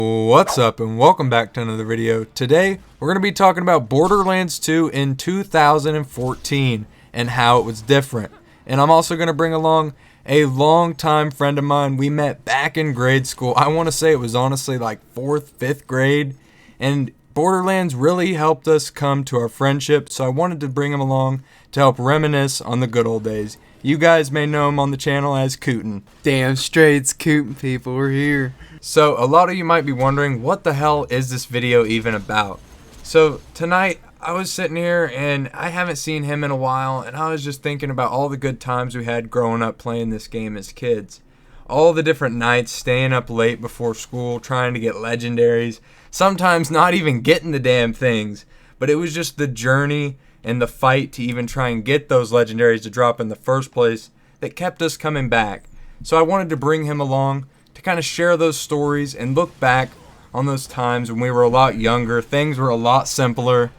What's up and welcome back to another video. Today we're going to be talking about Borderlands 2 in 2014 and how it was different. And I'm also going to bring along a longtime friend of mine. We met back in grade school. I want to say it was honestly like 4th, 5th grade. And Borderlands really helped us come to our friendship. So I wanted to bring him along to help reminisce on the good old days. You guys may know him on the channel as Cootin. Damn straight, it's Cootin, people. We're here. So a lot of you might be wondering, what the hell is this video even about? So tonight I was sitting here and I haven't seen him in a while, and I was just thinking about all the good times we had growing up playing this game as kids. All the different nights staying up late before school trying to get legendaries, sometimes not even getting the damn things, but it was just the journey and the fight to even try and get those legendaries to drop in the first place that kept us coming back. So I wanted to bring him along to kind of share those stories and look back on those times when we were a lot younger. Things were a lot simpler.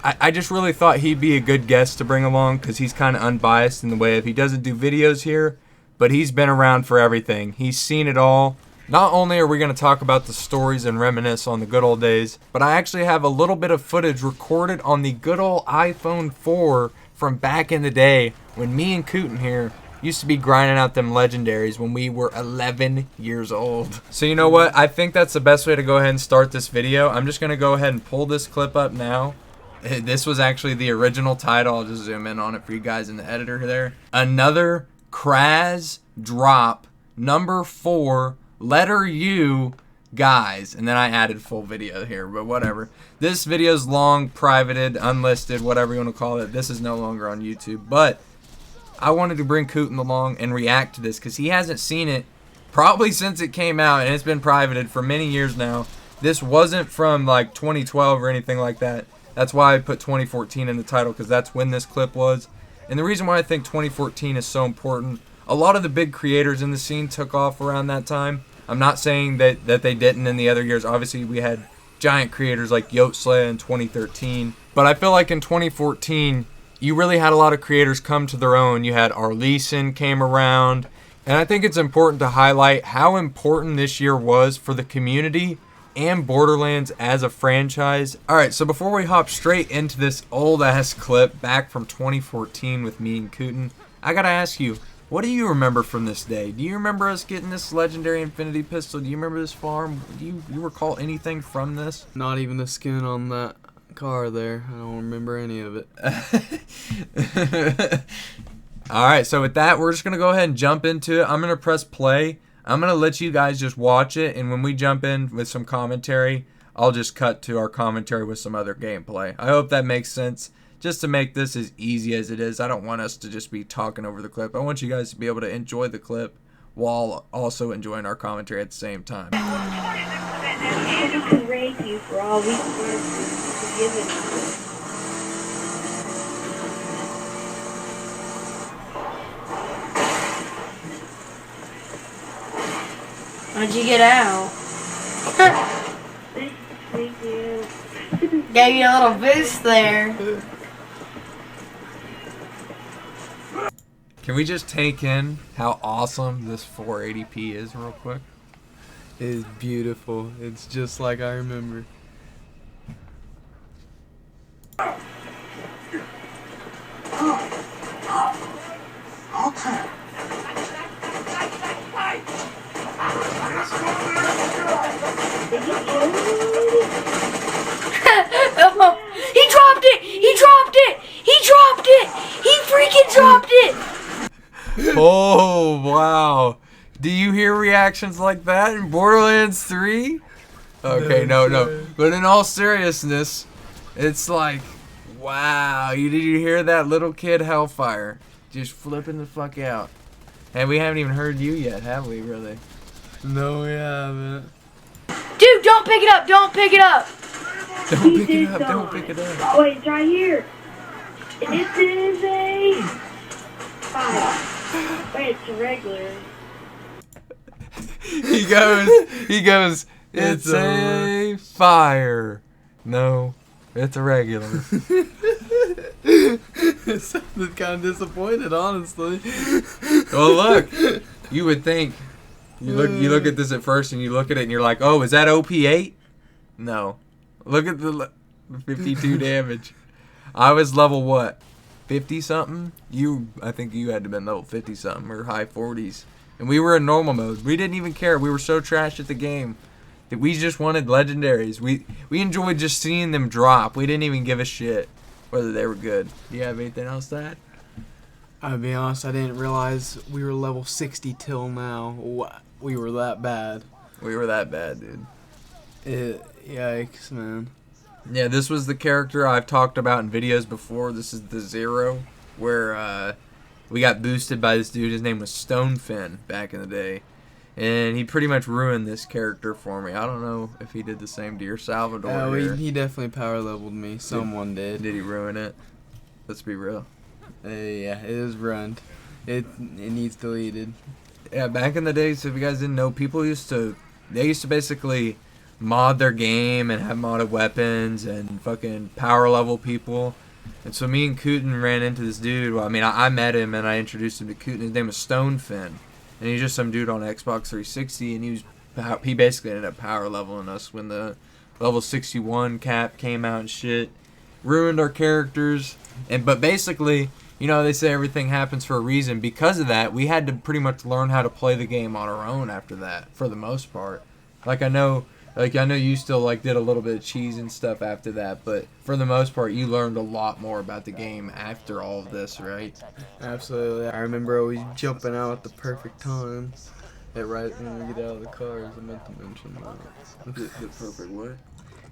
I just really thought he'd be a good guest to bring along because he's kind of unbiased in the way of he doesn't do videos here, but he's been around for everything. He's seen it all. Not only are we going to talk about the stories and reminisce on the good old days, but I actually have a little bit of footage recorded on the good old iPhone 4 from back in the day when me and Cootin here used to be grinding out them legendaries when we were 11 years old. So you know what? I think that's the best way to go ahead and start this video. I'm just going to go ahead and pull this clip up now. This was actually the original title. I'll just zoom in on it for you guys in the editor there. Another Kraz drop, number 4, letter U, guys. And then I added full video here, but whatever. This video's long, privated, unlisted, whatever you want to call it. This is no longer on YouTube, but I wanted to bring Cootin along and react to this because he hasn't seen it probably since it came out, and it's been privated for many years now. This wasn't from like 2012 or anything like that. That's why I put 2014 in the title, because that's when this clip was. And the reason why I think 2014 is so important, a lot of the big creators in the scene took off around that time. I'm not saying that they didn't in the other years. Obviously, we had giant creators like Yotzla in 2013. But I feel like in 2014, you really had a lot of creators come to their own. You had Arleeson came around. And I think it's important to highlight how important this year was for the community and Borderlands as a franchise. Alright, so before we hop straight into this old-ass clip back from 2014 with me and Cootin, I gotta ask you, what do you remember from this day? Do you remember us getting this legendary infinity pistol? Do you remember this farm? Do you recall anything from this? Not even the skin on that car there. I don't remember any of it. Alright, so with that, we're just going to go ahead and jump into it. I'm going to press play. I'm going to let you guys just watch it, and when we jump in with some commentary, I'll just cut to our commentary with some other gameplay. I hope that makes sense. Just to make this as easy as it is, I don't want us to just be talking over the clip. I want you guys to be able to enjoy the clip while also enjoying our commentary at the same time. How'd you get out? Thank you. Gave you a little boost there. Can we just take in how awesome this 480p is real quick? It is beautiful. It's just like I remember. He dropped it! He dropped it! He dropped it! He freaking dropped it! Oh, wow. Do you hear reactions like that in Borderlands 3? Okay, no. But in all seriousness, it's like, wow. Did you hear that little kid Hellfire? Just flipping the fuck out. And we haven't even heard you yet, have we, really? No, we haven't. Dude, don't pick it up! Don't pick it up! Don't pick it up, don't pick it up. Oh, wait, it's right here. It is a 5. Wait, it's a regular. He goes, it's a fire. No, it's a regular. It sounded kind of disappointed, honestly. Well, look, you would think You look at this at first and you look at it and you're like, oh, is that OP8? No. Look at the 52 damage. I was level what? 50 something? I think you had to been level 50 something or high 40s. And we were in normal mode. We didn't even care. We were so trash at the game that we just wanted legendaries. We enjoyed just seeing them drop. We didn't even give a shit whether they were good. Do you have anything else to add? I'll be honest, I didn't realize we were level 60 till now. We were that bad. We were that bad, dude. Yikes, man. Yeah, this was the character I've talked about in videos before. This is the Zero, where we got boosted by this dude. His name was Stonefin back in the day. And he pretty much ruined this character for me. I don't know if he did the same to your Salvador. Oh, he definitely power leveled me. Someone did. Did he ruin it? Let's be real. Yeah, it is ruined. It needs deleted. Yeah, back in the days, if you guys didn't know, people used to basically mod their game and have modded weapons and fucking power level people. And so me and Cooten ran into this dude. Well, I mean, I met him and I introduced him to Cooten. His name was Stonefin. And he's just some dude on Xbox 360, and he basically ended up power leveling us when the level 61 cap came out and shit. Ruined our characters. But basically, you know, they say everything happens for a reason. Because of that, we had to pretty much learn how to play the game on our own after that, for the most part. I know you still did a little bit of cheese and stuff after that, but for the most part, you learned a lot more about the game after all of this, right? Absolutely. I remember always jumping out at the perfect time. Right when we get out of the cars, I meant to mention that. The perfect what?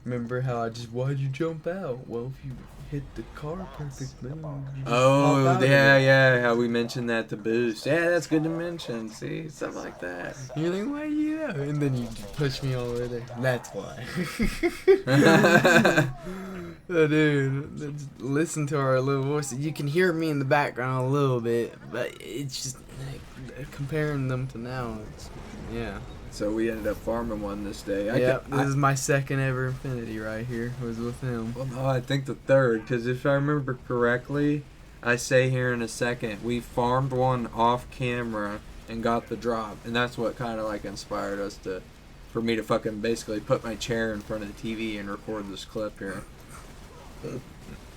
Remember how why'd you jump out? Well, if you hit the car perfectly. Oh, yeah, how we mentioned that to boost. Yeah, that's good to mention. See, stuff like that. You're like, why you know? And then you push me all the way there. That's why. Oh, dude, listen to our little voices. You can hear me in the background a little bit, but it's just comparing them to now. Yeah. So we ended up farming one this day. This is my second ever Infinity right here. Was with him. Well, no, I think the third, because if I remember correctly, I say here in a second, we farmed one off camera and got the drop, and that's what kind of inspired us for me to fucking basically put my chair in front of the TV and record this clip here. We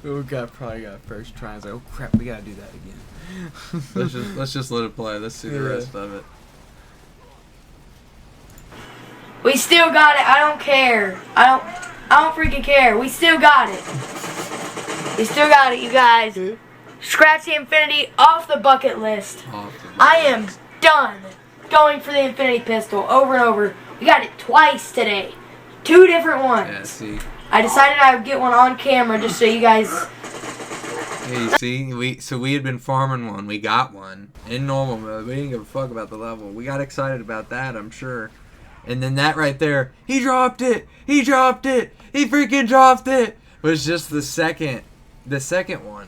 probably got first try. I was like, oh crap, we gotta do that again. let's just let it play. Let's see the rest of it. We still got it. I don't care. I don't freaking care. We still got it. We still got it, you guys. Scratch the Infinity off the bucket list. I am done going for the Infinity pistol over and over. We got it twice today. 2 different ones. Yeah, see. I decided I would get one on camera just so you guys... Yeah, you see, we had been farming one. We got one in normal mode. We didn't give a fuck about the level. We got excited about that, I'm sure. And then that right there, he dropped it! He dropped it! He freaking dropped it! Was just the second one.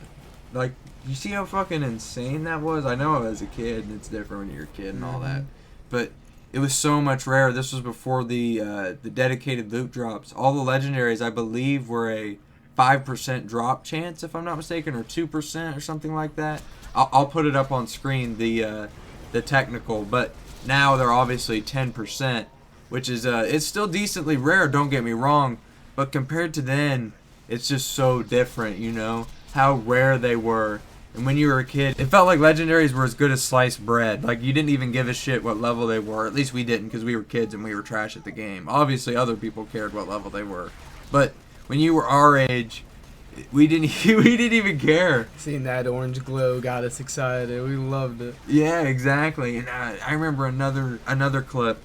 You see how fucking insane that was? I know as a kid, and it's different when you're a kid and all that. But it was so much rarer. This was before the dedicated loot drops. All the legendaries, I believe, were a 5% drop chance, if I'm not mistaken, or 2% or something like that. I'll put it up on screen, the technical, but now they're obviously 10%. Which is, it's still decently rare, don't get me wrong, but compared to then, it's just so different, you know, how rare they were. And when you were a kid, it felt like legendaries were as good as sliced bread. You didn't even give a shit what level they were. At least we didn't, because we were kids and we were trash at the game. Obviously, other people cared what level they were. But when you were our age, we didn't even care. Seeing that orange glow got us excited. We loved it. Yeah, exactly. And I remember another clip.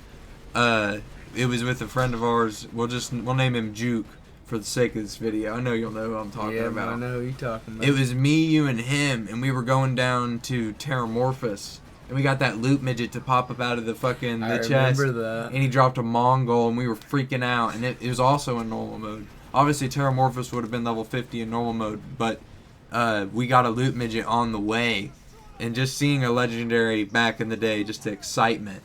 It was with a friend of ours. We'll name him Juke for the sake of this video. I know you'll know who I'm talking about. I know who you're talking about. It was me, you, and him, and we were going down to Terramorphous, and we got that loot midget to pop up out of the chest. I remember that. And he dropped a Mongol, and we were freaking out, and it was also in normal mode. Obviously, Terramorphous would have been level 50 in normal mode, but we got a loot midget on the way, and just seeing a legendary back in the day, just the excitement.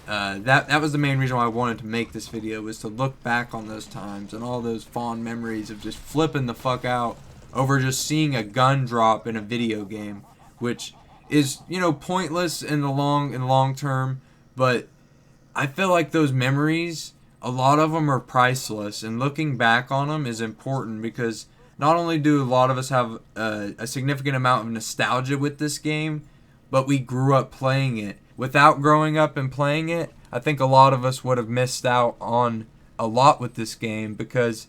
That was the main reason why I wanted to make this video, was to look back on those times and all those fond memories of just flipping the fuck out over just seeing a gun drop in a video game, which is, you know, pointless in the long term, but I feel like those memories, a lot of them are priceless, and looking back on them is important because not only do a lot of us have a significant amount of nostalgia with this game, but we grew up playing it. Without growing up and playing it, I think a lot of us would have missed out on a lot with this game because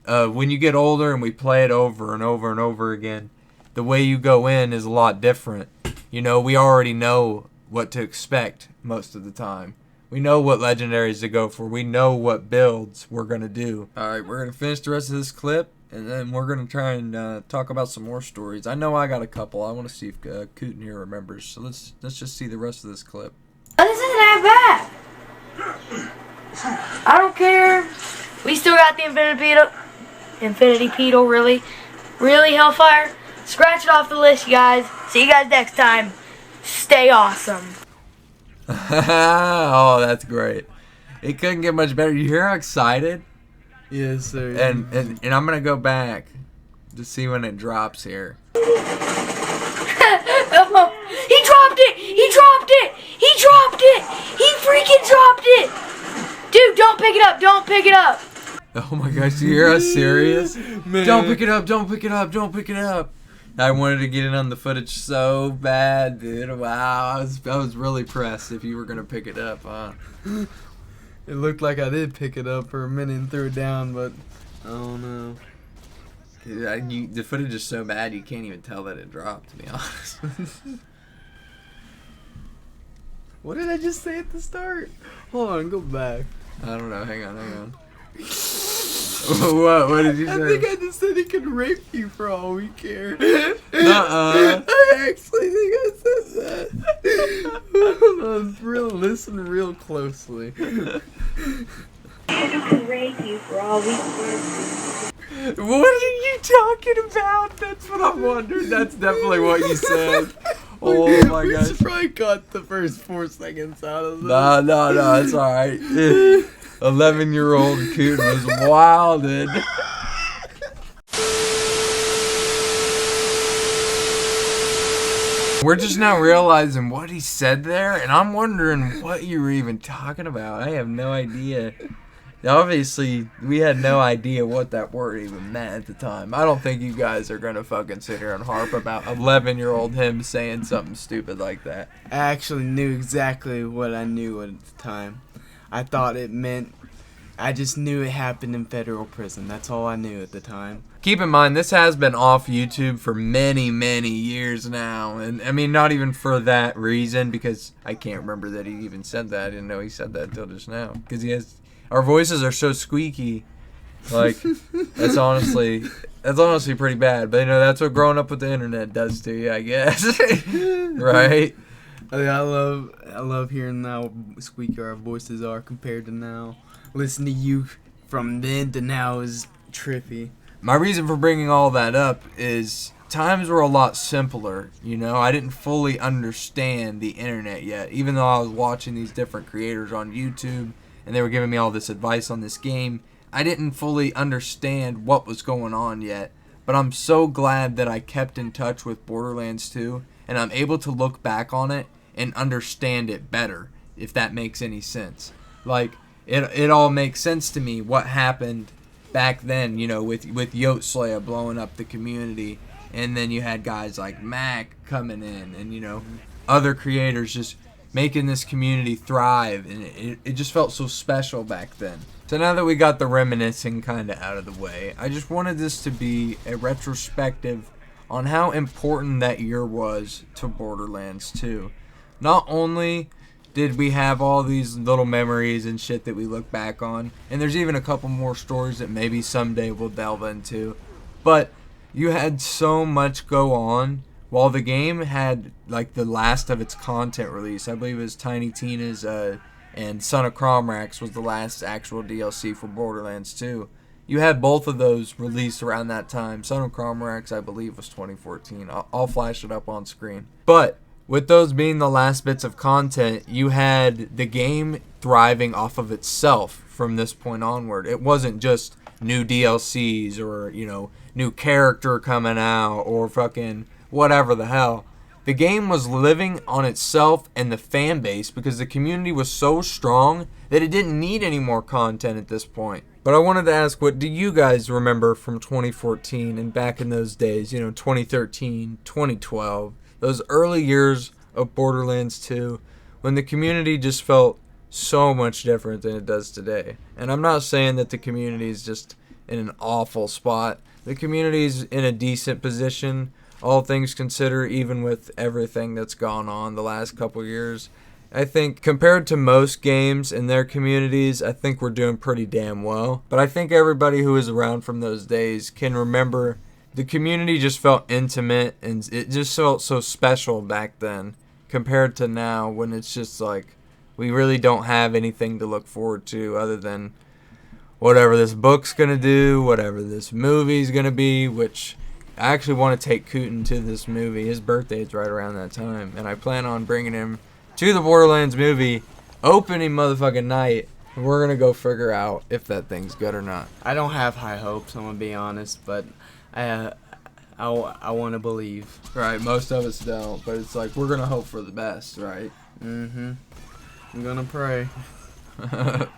when you get older and we play it over and over and over again, the way you go in is a lot different. You know, we already know what to expect most of the time. We know what legendaries to go for. We know what builds we're going to do. Alright, we're going to finish the rest of this clip, and then we're going to try and talk about some more stories. I know I got a couple. I want to see if Cooten here remembers. So let's just see the rest of this clip. Oh, this isn't that bad. I don't care. We still got the Infinity Beetle, really. Really, Hellfire. Scratch it off the list, you guys. See you guys next time. Stay awesome. Oh, that's great. It couldn't get much better. You hear how excited? Yes, sir. And I'm going to go back to see when it drops here. He dropped it! He dropped it! He dropped it! He freaking dropped it! Dude, don't pick it up! Don't pick it up! Oh my gosh, you hear how serious? Man. Don't pick it up, don't pick it up, don't pick it up. I wanted to get it on the footage so bad, dude. Wow, I was really pressed if you were going to pick it up, huh? It looked like I did pick it up for a minute and threw it down, but I don't know. Dude, the footage is so bad you can't even tell that it dropped, to be honest. What did I just say at the start? Hold on, go back. I don't know, hang on. What did you say? I think I just said he could rape you for all we care. Nuh-uh. I actually think I said that. Hold on, listen real closely. He could rape you for all we care. What are you talking about? That's what I'm wondering. That's definitely what you said. Oh my We gosh. should probably cut the first 4 seconds out of this. No, it's alright. 11-year-old Cooten was wilded. We're just now realizing what he said there, and I'm wondering what you were even talking about. I have no idea. Obviously, we had no idea what that word even meant at the time. I don't think you guys are going to fucking sit here and harp about 11-year-old him saying something stupid like that. I actually knew exactly what I knew at the time. I thought it meant... I just knew it happened in federal prison. That's all I knew at the time. Keep in mind, this has been off YouTube for many, many years now. And, I mean, not even for that reason, because I can't remember that he even said that. I didn't know he said that until just now. Because he has... Our voices are so squeaky. Like, that's honestly pretty bad. But, you know, that's what growing up with the internet does to you, I guess. Right? I love hearing how squeaky our voices are compared to now. Listen to you from then to now is trippy. My reason for bringing all that up is times were a lot simpler, you know? I didn't fully understand the internet yet, even though I was watching these different creators on YouTube and they were giving me all this advice on this game. I didn't fully understand what was going on yet, but I'm so glad that I kept in touch with Borderlands 2 and I'm able to look back on it and understand it better, if that makes any sense. Like, it all makes sense to me what happened back then, you know, with Yote Slayer blowing up the community, and then you had guys like Mac coming in, and, you know, other creators just making this community thrive, and it just felt so special back then. So now that we got the reminiscing kind of out of the way, I just wanted this to be a retrospective on how important that year was to Borderlands 2. Not only did we have all these little memories and shit that we look back on, and there's even a couple more stories that maybe someday we'll delve into, but you had so much go on while the game had like the last of its content release. I believe it was Tiny Tina's and Son of Cromrax was the last actual DLC for Borderlands 2. You had both of those released around that time. Son of Cromrax, I believe, was 2014. I'll flash it up on screen. But with those being the last bits of content, you had the game thriving off of itself from this point onward. It wasn't just new DLCs or, you know, new character coming out or fucking whatever the hell. The game was living on itself and the fan base because the community was so strong that it didn't need any more content at this point. But I wanted to ask, what do you guys remember from 2014 and back in those days, 2013, 2012, those early years of Borderlands 2, when the community just felt so much different than it does today? And I'm not saying that the community is just in an awful spot. The community's in a decent position, all things considered, even with everything that's gone on the last couple years. I think compared to most games in their communities, I think we're doing pretty damn well. But I think everybody who was around from those days can remember the community just felt intimate and it just felt so special back then compared to now, when it's just like we really don't have anything to look forward to other than whatever this book's going to do, whatever this movie's going to be, which I actually want to take Cooten to this movie. His birthday's right around that time, and I plan on bringing him to the Borderlands movie opening motherfucking night. We're going to go figure out if that thing's good or not. I don't have high hopes, I'm going to be honest, but I want to believe. Right, most of us don't, but it's like we're going to hope for the best, right? Mm-hmm. I'm going to pray.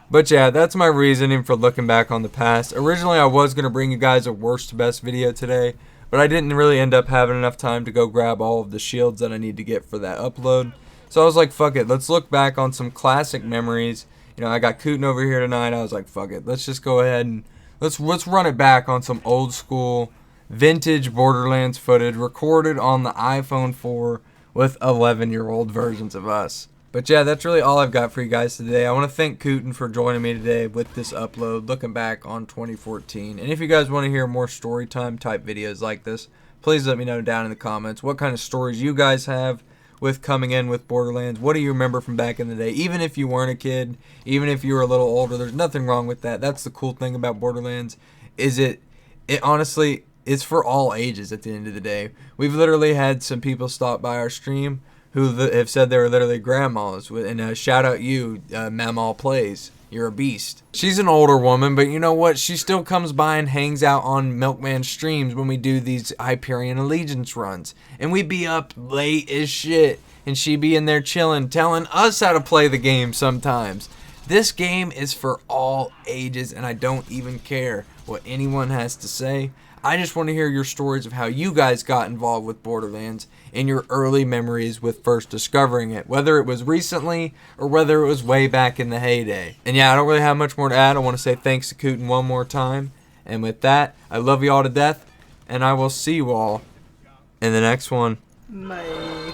But yeah, that's my reasoning for looking back on the past. Originally, I was going to bring you guys a worst to best video today, but I didn't really end up having enough time to go grab all of the shields that I need to get for that upload. So I was like, fuck it, let's look back on some classic memories. I got Cooten over here tonight. I was like, fuck it, let's just go ahead and let's run it back on some old school, vintage Borderlands footage recorded on the iPhone 4 with 11-year-old versions of us. But yeah, that's really all I've got for you guys today. I want to thank Cooten for joining me today with this upload, looking back on 2014. And if you guys want to hear more story time type videos like this, please let me know down in the comments what kind of stories you guys have with coming in with Borderlands. What do you remember from back in the day? Even if you weren't a kid, even if you were a little older, there's nothing wrong with that. That's the cool thing about Borderlands, is it honestly, it's for all ages at the end of the day. We've literally had some people stop by our stream who have said they were literally grandmas. And shout out you, Mamaw Plays. You're a beast. She's an older woman, but you know what? She still comes by and hangs out on Milkman streams when we do these Hyperion Allegiance runs. And we be up late as shit. And she be in there chilling, telling us how to play the game sometimes. This game is for all ages, and I don't even care what anyone has to say. I just want to hear your stories of how you guys got involved with Borderlands and your early memories with first discovering it, whether it was recently or whether it was way back in the heyday. And yeah, I don't really have much more to add. I want to say thanks to Cooten one more time. And with that, I love you all to death, and I will see you all in the next one. Bye.